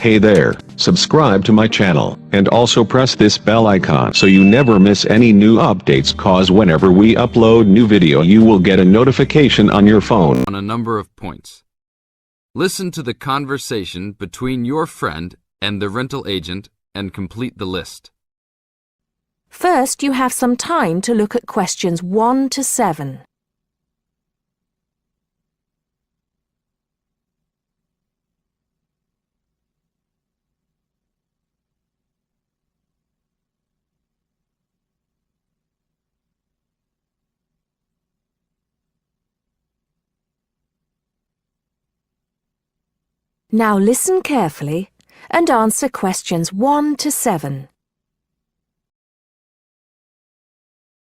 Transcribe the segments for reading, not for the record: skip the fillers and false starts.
Hey there, subscribe to my channel, and also press this bell icon so you never miss any new updates, cause whenever we upload new video you will get a notification on your phone. On a number of points. Listen to the conversation between your friend and the rental agent and complete the list. First, you have some time to look at questions 1 to 7. Now listen carefully and answer questions 1 to 7.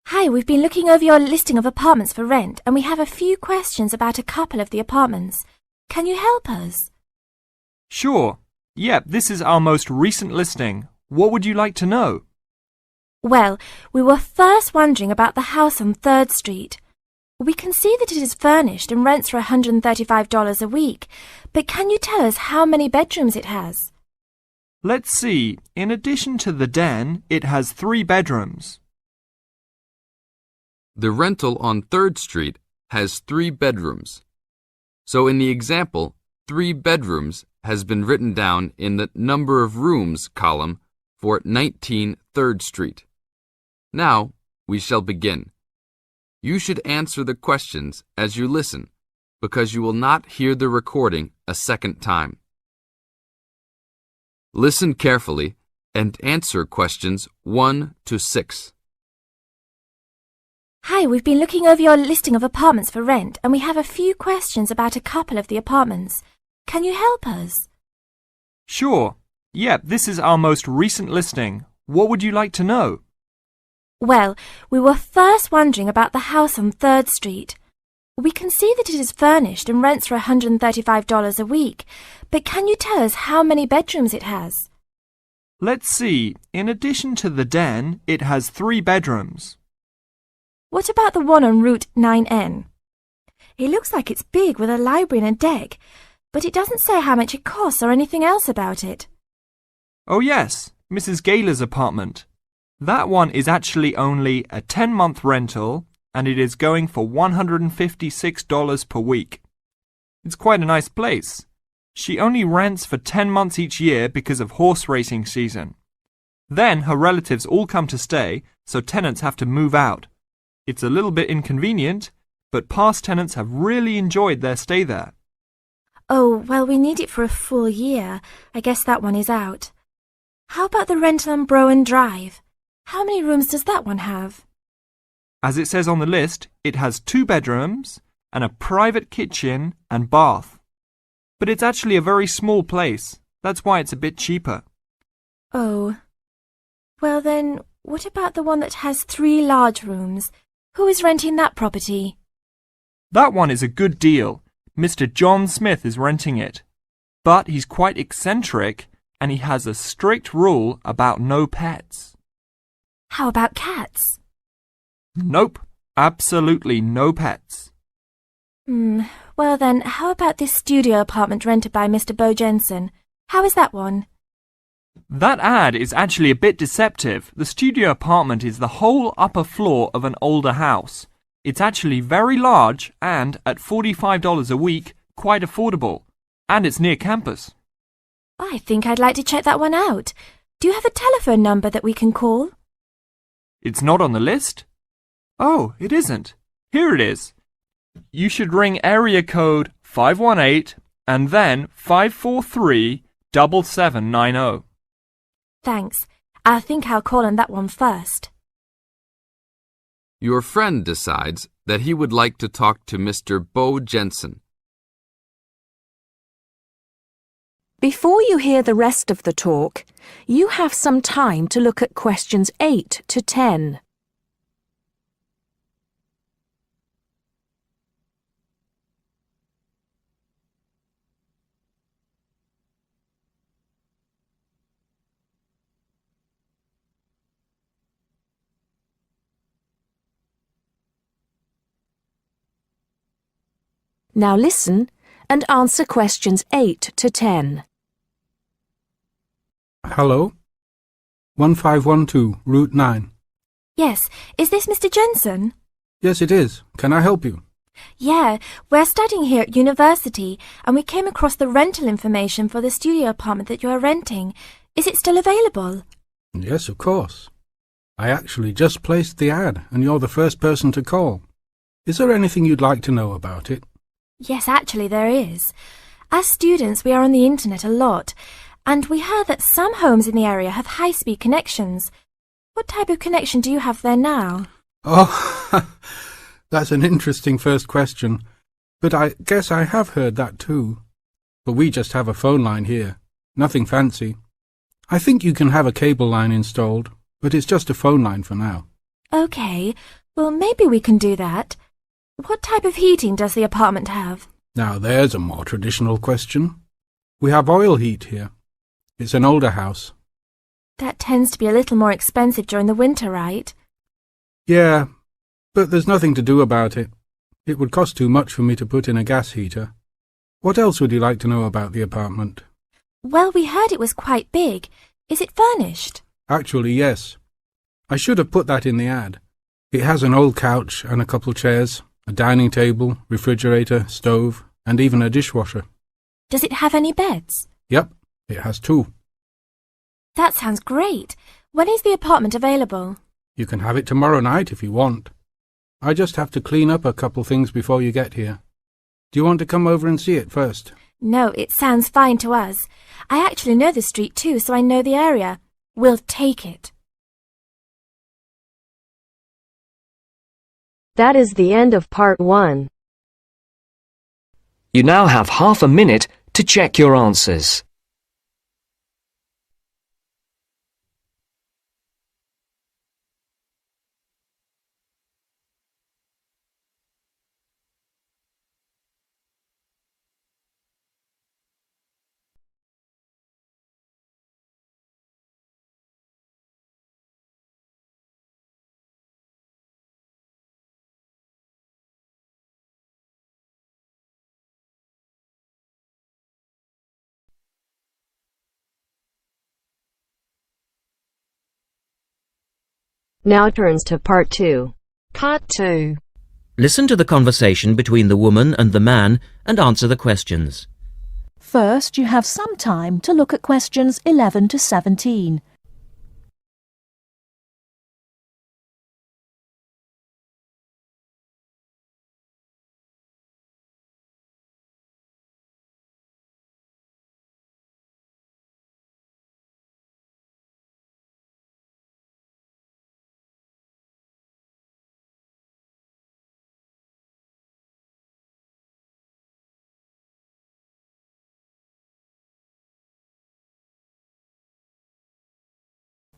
Hi, we've been looking over your listing of apartments for rent and we have a few questions about a couple of the apartments. Can you help us? Sure. Yep, this is our most recent listing. What would you like to know? Well, we were first wondering about the house on 3rd Street. We can see that it is furnished and rents for $135 a week, but can you tell us how many bedrooms it has? Let's see. In addition to the den, it has 3 bedrooms. The rental on 3rd Street has 3 bedrooms. So in the example, 3 bedrooms has been written down in the number of rooms column for 19 3rd Street. Now we shall begin. You should answer the questions as you listen, because you will not hear the recording a second time. Listen carefully and answer questions 1 to 6. Hi, we've been looking over your listing of apartments for rent and we have a few questions about a couple of the apartments. Can you help us? Sure. Yep, this is our most recent listing. What would you like to know? Well, we were first wondering about the house on 3rd Street. We can see that it is furnished and rents for $135 a week, but can you tell us how many bedrooms it has? Let's see. In addition to the den, it has 3 bedrooms. What about the one on Route 9N? It looks like it's big with a library and a deck, but it doesn't say how much it costs or anything else about it. Oh yes, Mrs. Gaylor's apartment. That one is actually only a 10-month rental and it is going for $156 per week. It's quite a nice place. She only rents for 10 months each year because of horse racing season. Then her relatives all come to stay, so tenants have to move out. It's a little bit inconvenient, but past tenants have really enjoyed their stay there. Oh, well, we need it for a full year. I guess that one is out. How about the rental on Browen Drive? How many rooms does that one have? As it says on the list, it has 2 bedrooms and a private kitchen and bath. But it's actually a very small place. That's why it's a bit cheaper. Oh. Well then, what about the one that has 3 large rooms? Who is renting that property? That one is a good deal. Mr. John Smith is renting it. But he's quite eccentric and he has a strict rule about no pets. How about cats? Nope, absolutely no pets. Well then, how about this studio apartment rented by Mr. Bo Jensen? How is that one? That ad is actually a bit deceptive. The studio apartment is the whole upper floor of an older house. It's actually very large and, at $45 a week, quite affordable. And it's near campus. I think I'd like to check that one out. Do you have a telephone number that we can call? It's not on the list? Oh, it isn't. Here it is. You should ring area code 518 and then 543-7790. Thanks. I think I'll call on that one first. Your friend decides that he would like to talk to Mr. Bo Jensen. Before you hear the rest of the talk, you have some time to look at questions 8 to 10. Now listen and answer questions 8 to 10. Hello? 1512, Route 9. Yes, is this Mr. Jensen? Yes, it is. Can I help you? Yeah, we're studying here at university and we came across the rental information for the studio apartment that you are renting. Is it still available? Yes, of course. I actually just placed the ad and you're the first person to call. Is there anything you'd like to know about it? Yes, actually there is. As students, we are on the internet a lot, and we heard that some homes in the area have high-speed connections. What type of connection do you have there now? Oh, that's an interesting first question. But I guess I have heard that too. But we just have a phone line here. Nothing fancy. I think you can have a cable line installed, but it's just a phone line for now. Okay, well maybe we can do that. What type of heating does the apartment have? Now there's a more traditional question. We have oil heat here. It's an older house. That tends to be a little more expensive during the winter, right? Yeah, but there's nothing to do about it. It would cost too much for me to put in a gas heater. What else would you like to know about the apartment? Well, we heard it was quite big. Is it furnished? Actually, yes. I should have put that in the ad. It has an old couch and a couple chairs, a dining table, refrigerator, stove, and even a dishwasher. Does it have any beds? Yep, it has 2. That sounds great. When is the apartment available? You can have it tomorrow night if you want. I just have to clean up a couple things before you get here. Do you want to come over and see it first? No, it sounds fine to us. I actually know the street too, so I know the area. We'll take it. That is the end of part 1. You now have half a minute to check your answers. Now turns to part 2. Part 2. Listen to the conversation between the woman and the man and answer the questions. First, you have some time to look at questions 11 to 17.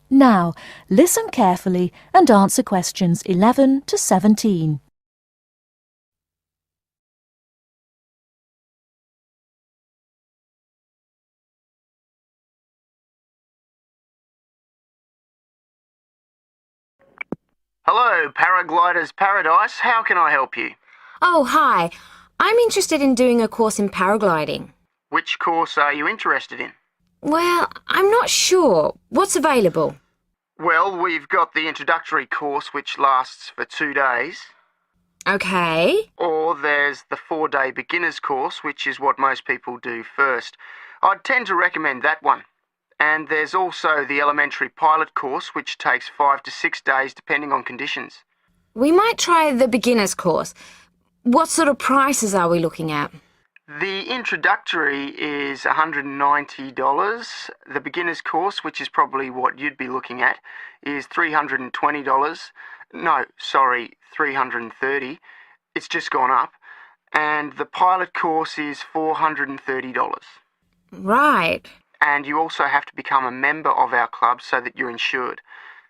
Now, listen carefully and answer questions 11 to 17. Hello, Paraglider's Paradise. How can I help you? Oh, hi. I'm interested in doing a course in paragliding. Which course are you interested in? Well, I'm not sure. What's available? Well, we've got the introductory course which lasts for 2 days. Okay. Or there's the 4-day beginner's course, which is what most people do first. I'd tend to recommend that one. And there's also the elementary pilot course, which takes 5 to 6 days depending on conditions. We might try the beginner's course. What sort of prices are we looking at? The introductory is $190. The beginner's course, which is probably what you'd be looking at, is $320. No, sorry, $330. It's just gone up. And the pilot course is $430. Right. And you also have to become a member of our club so that you're insured.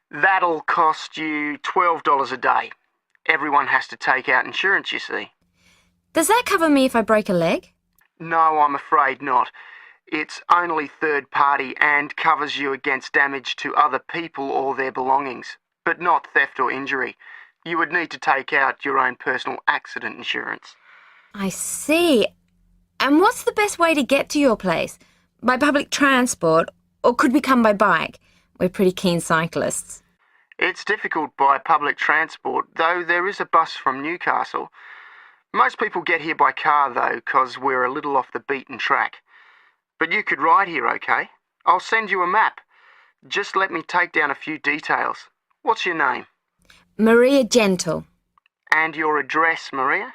That'll cost you $12 a day. Everyone has to take out insurance, you see. Does that cover me if I break a leg? No, I'm afraid not. It's only third party and covers you against damage to other people or their belongings, but not theft or injury. You would need to take out your own personal accident insurance. I see. And what's the best way to get to your place? By public transport Or could we come by bike? We're pretty keen cyclists. It's difficult by public transport, though there is a bus from Newcastle. Most people get here by car, though, 'cause we're a little off the beaten track. But you could ride here, okay? I'll send you a map. Just let me take down a few details. What's your name? Maria Gentle. And your address, Maria?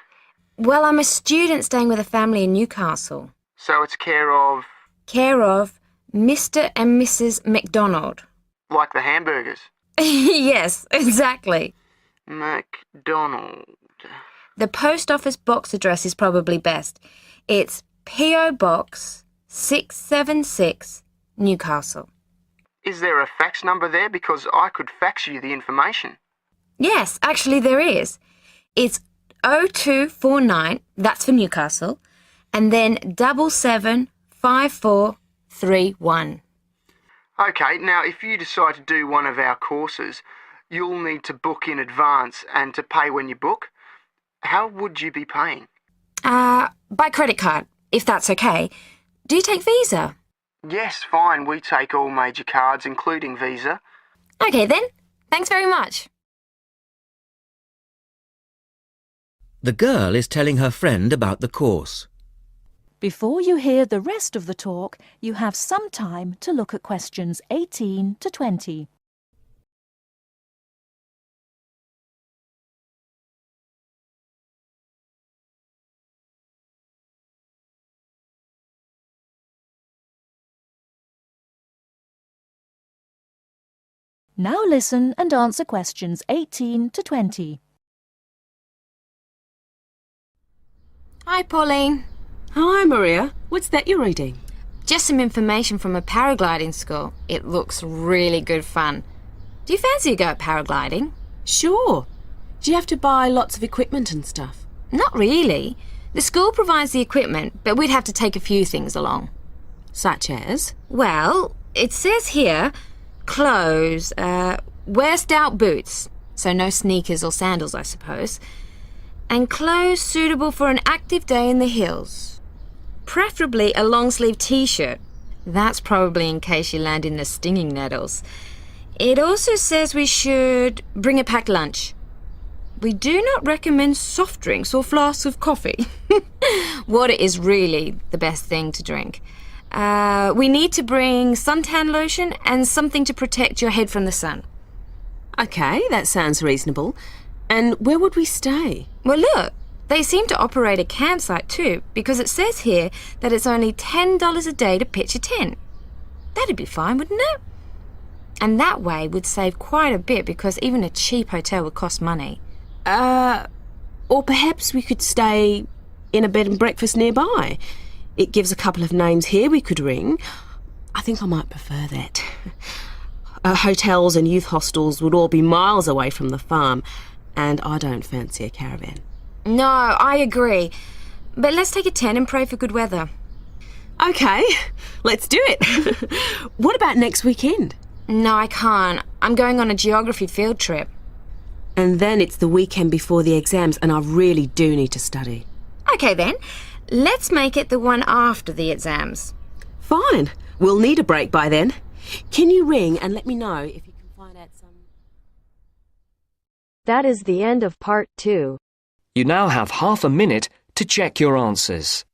Well, I'm a student staying with a family in Newcastle. So it's care of... Care of Mr. and Mrs. McDonald. Like the hamburgers? Yes, exactly. McDonald. The post office box address is probably best. It's P.O. Box 676, Newcastle. Is there a fax number there? Because I could fax you the information. Yes, actually there is. It's 0249, that's for Newcastle, and then 775431. Okay, now if you decide to do one of our courses, you'll need to book in advance and to pay when you book. How would you be paying? By credit card, if that's okay. Do you take Visa? Yes, fine. We take all major cards, including Visa. Okay then. Thanks very much. The girl is telling her friend about the course. Before you hear the rest of the talk, you have some time to look at questions 18 to 20. Now listen and answer questions 18 to 20. Hi, Pauline. Hi, Maria. What's that you're reading? Just some information from a paragliding school. It looks really good fun. Do you fancy a go at paragliding? Sure. Do you have to buy lots of equipment and stuff? Not really. The school provides the equipment, but we'd have to take a few things along. Such as? Well, it says here, clothes, wear stout boots, so no sneakers or sandals, I suppose, and clothes suitable for an active day in the hills. Preferably a long-sleeve t-shirt. That's probably in case you land in the stinging nettles. It also says we should bring a packed lunch. We do not recommend soft drinks or flasks of coffee. Water is really the best thing to drink. We need to bring suntan lotion and something to protect your head from the sun. Okay, that sounds reasonable. And where would we stay? Well, look, they seem to operate a campsite too, because it says here that it's only $10 a day to pitch a tent. That'd be fine, wouldn't it? And that way we'd save quite a bit, because even a cheap hotel would cost money. Or perhaps we could stay in a bed and breakfast nearby. It gives a couple of names here we could ring. I think I might prefer that. Hotels and youth hostels would all be miles away from the farm, and I don't fancy a caravan. No, I agree. But let's take a tent and pray for good weather. Okay, let's do it. What about next weekend? No, I can't. I'm going on a geography field trip. And then it's the weekend before the exams, and I really do need to study. Okay then, let's make it the one after the exams. Fine. We'll need a break by then. Can you ring and let me know if you can find out some... That is the end of part 2. You now have half a minute to check your answers.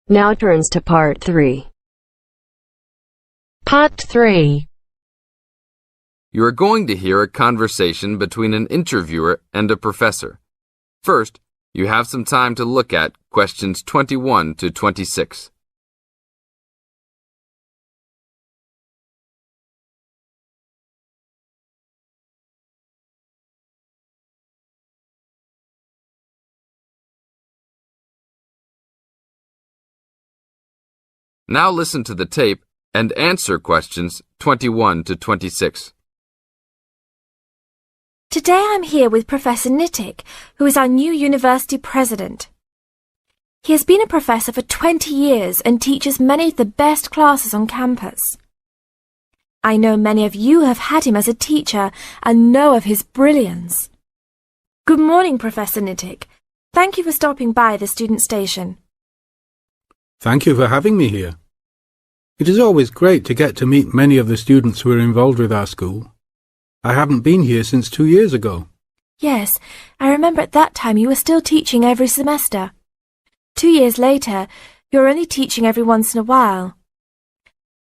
Now turns to part 3. Part 3. You are going to hear a conversation between an interviewer and a professor. First, you have some time to look at questions 21 to 26. Now listen to the tape and answer questions 21 to 26. Today I'm here with Professor Nittick, who is our new university president. He has been a professor for 20 years and teaches many of the best classes on campus. I know many of you have had him as a teacher and know of his brilliance. Good morning, Professor Nittick. Thank you for stopping by the student station. Thank you for having me here. It is always great to get to meet many of the students who are involved with our school. I haven't been here since 2 years ago. Yes, I remember at that time you were still teaching every semester. 2 years later, you're only teaching every once in a while.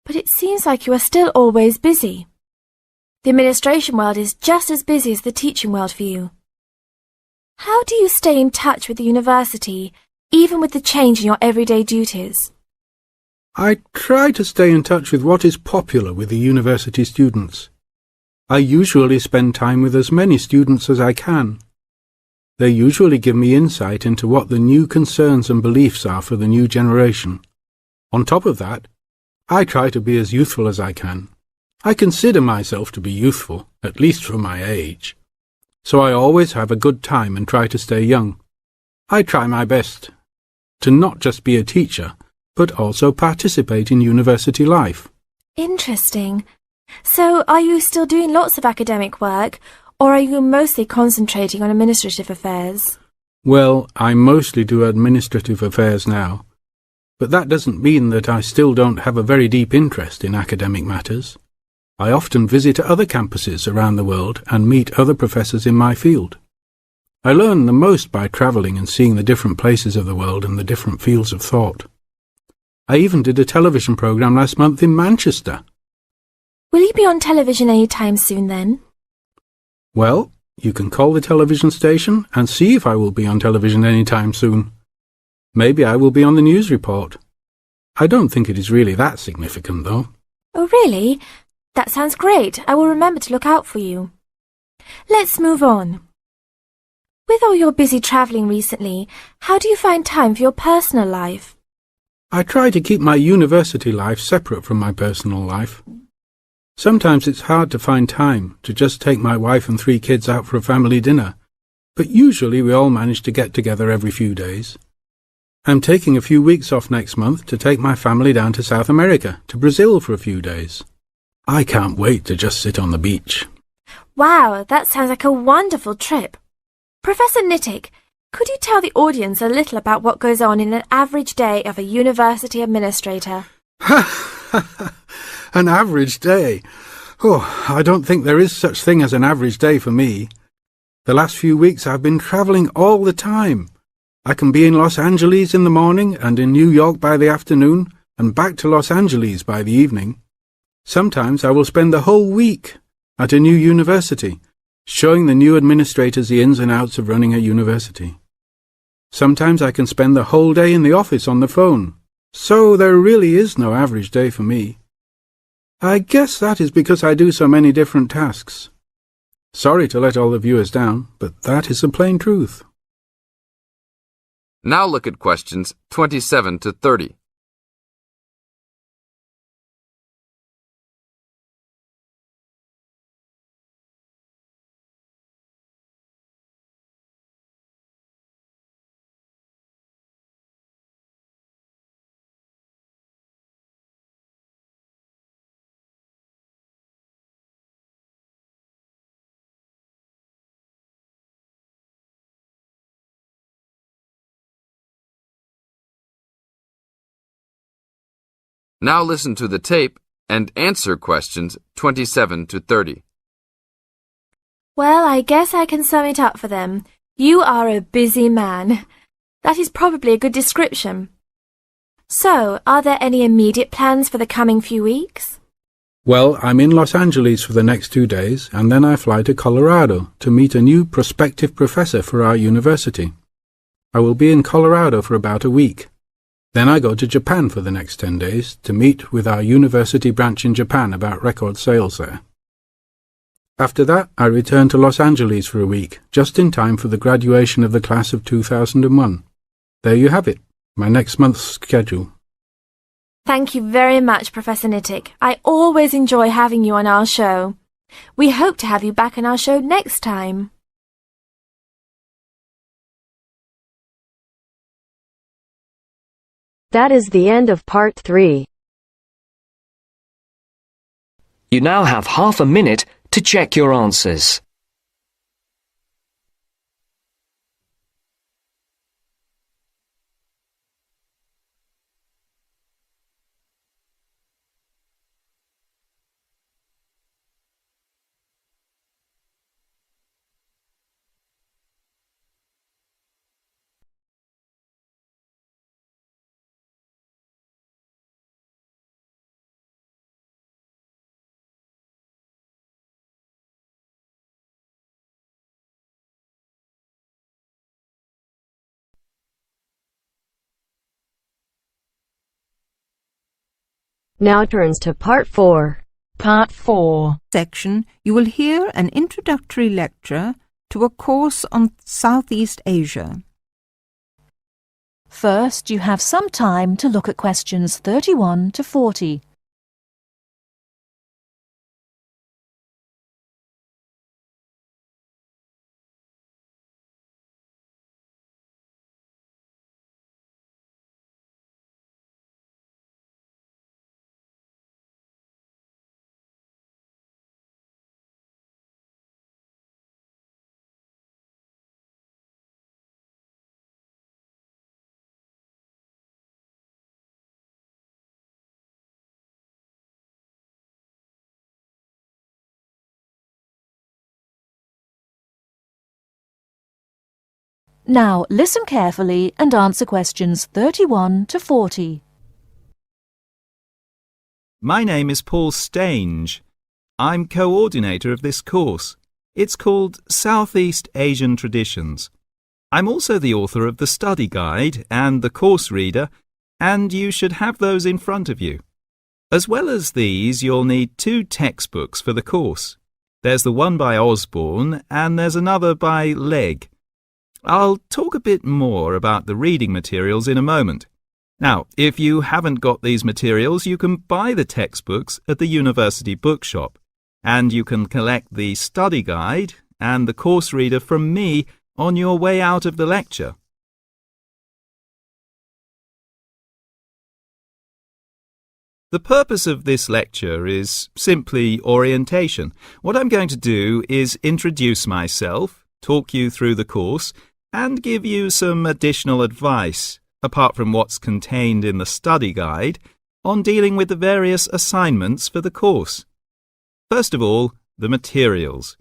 But it seems like you are still always busy. The administration world is just as busy as the teaching world for you. How do you stay in touch with the university, even with the change in your everyday duties? I try to stay in touch with what is popular with the university students. I usually spend time with as many students as I can. They usually give me insight into what the new concerns and beliefs are for the new generation. On top of that, I try to be as youthful as I can. I consider myself to be youthful, at least for my age. So I always have a good time and try to stay young. I try my best to not just be a teacher, but also participate in university life. Interesting. So are you still doing lots of academic work, or are you mostly concentrating on administrative affairs? Well, I mostly do administrative affairs now, but that doesn't mean that I still don't have a very deep interest in academic matters. I often visit other campuses around the world and meet other professors in my field. I learn the most by travelling and seeing the different places of the world and the different fields of thought. I even did a television programme last month in Manchester. Will you be on television any time soon then? Well, you can call the television station and see if I will be on television any time soon. Maybe I will be on the news report. I don't think it is really that significant, though. Oh, really? That sounds great. I will remember to look out for you. Let's move on. With all your busy travelling recently, how do you find time for your personal life? I try to keep my university life separate from my personal life. Sometimes it's hard to find time to just take my wife and 3 kids out for a family dinner, but usually we all manage to get together every few days. I'm taking a few weeks off next month to take my family down to South America, to Brazil for a few days. I can't wait to just sit on the beach. Wow, that sounds like a wonderful trip. Professor Nittick, could you tell the audience a little about what goes on in an average day of a university administrator? An average day? Oh, I don't think there is such thing as an average day for me. The last few weeks I've been travelling all the time. I can be in Los Angeles in the morning and in New York by the afternoon and back to Los Angeles by the evening. Sometimes I will spend the whole week at a new university, showing the new administrators the ins and outs of running a university. Sometimes I can spend the whole day in the office on the phone. So there really is no average day for me. I guess that is because I do so many different tasks. Sorry to let all the viewers down, but that is the plain truth. Now look at questions 27 to 30. Now listen to the tape and answer questions 27 to 30. Well, I guess I can sum it up for them. You are a busy man. That is probably a good description. So, are there any immediate plans for the coming few weeks? Well, I'm in Los Angeles for the next 2 days, and then I fly to Colorado to meet a new prospective professor for our university. I will be in Colorado for about a week. Then I go to Japan for the next 10 days to meet with our university branch in Japan about record sales there. After that, I return to Los Angeles for a week, just in time for the graduation of the class of 2001. There you have it, my next month's schedule. Thank you very much, Professor Nittick. I always enjoy having you on our show. We hope to have you back on our show next time. That is the end of part 3. You now have half a minute to check your answers. Now turns to part 4. Part 4 section, you will hear an introductory lecture to a course on Southeast Asia. First, you have some time to look at questions 31 to 40. Now, listen carefully and answer questions 31 to 40. My name is Paul Stange. I'm coordinator of this course. It's called Southeast Asian Traditions. I'm also the author of the study guide and the course reader, and you should have those in front of you. As well as these, you'll need 2 textbooks for the course. There's the one by Osborne and there's another by Legg. I'll talk a bit more about the reading materials in a moment. Now, if you haven't got these materials, you can buy the textbooks at the university bookshop, and you can collect the study guide and the course reader from me on your way out of the lecture. The purpose of this lecture is simply orientation. What I'm going to do is introduce myself, talk you through the course, and give you some additional advice, apart from what's contained in the study guide, on dealing with the various assignments for the course. First of all, the materials.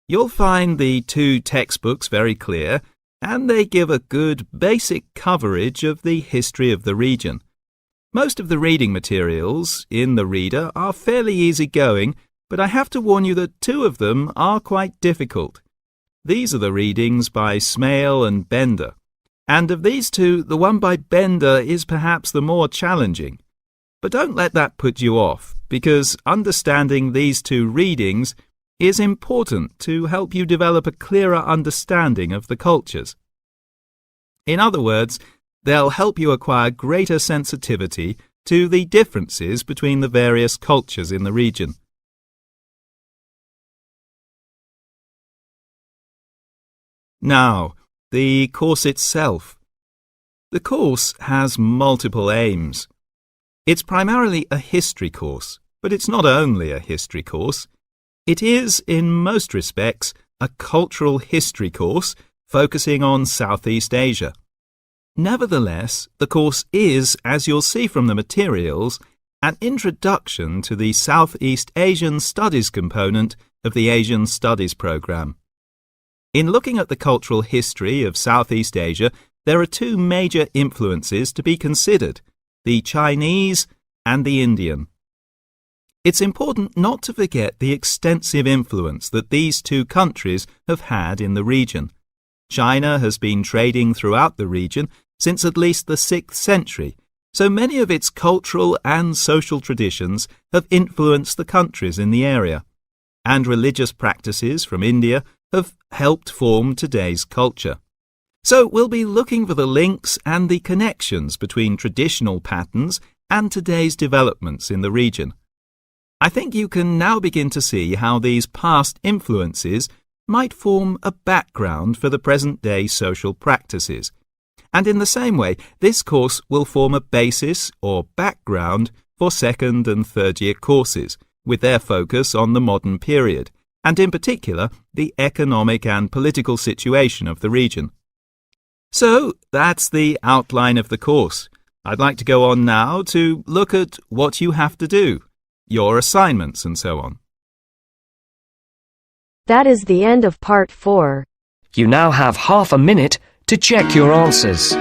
You'll find the 2 textbooks very clear, and they give a good basic coverage of the history of the region. Most of the reading materials in the reader are fairly easy-going, but I have to warn you that 2 of them are quite difficult. These are the readings by Smale and Bender, and of these 2, the one by Bender is perhaps the more challenging. But don't let that put you off, because understanding these 2 readings is important to help you develop a clearer understanding of the cultures. In other words, they'll help you acquire greater sensitivity to the differences between the various cultures in the region. Now, the course itself. The course has multiple aims. It's primarily a history course, but it's not only a history course. It is, in most respects, a cultural history course focusing on Southeast Asia. Nevertheless, the course is, as you'll see from the materials, an introduction to the Southeast Asian Studies component of the Asian Studies program. In looking at the cultural history of Southeast Asia, there are 2 major influences to be considered, the Chinese and the Indian. It's important not to forget the extensive influence that these 2 countries have had in the region. China has been trading throughout the region since at least the 6th century, so many of its cultural and social traditions have influenced the countries in the area, and religious practices from India have helped form today's culture. So we'll be looking for the links and the connections between traditional patterns and today's developments in the region. I think you can now begin to see how these past influences might form a background for the present-day social practices. And in the same way, this course will form a basis or background for second and third year courses, with their focus on the modern period, and in particular, the economic and political situation of the region. So, that's the outline of the course. I'd like to go on now to look at what you have to do, your assignments and so on. That is the end of part 4. You now have half a minute to check your answers.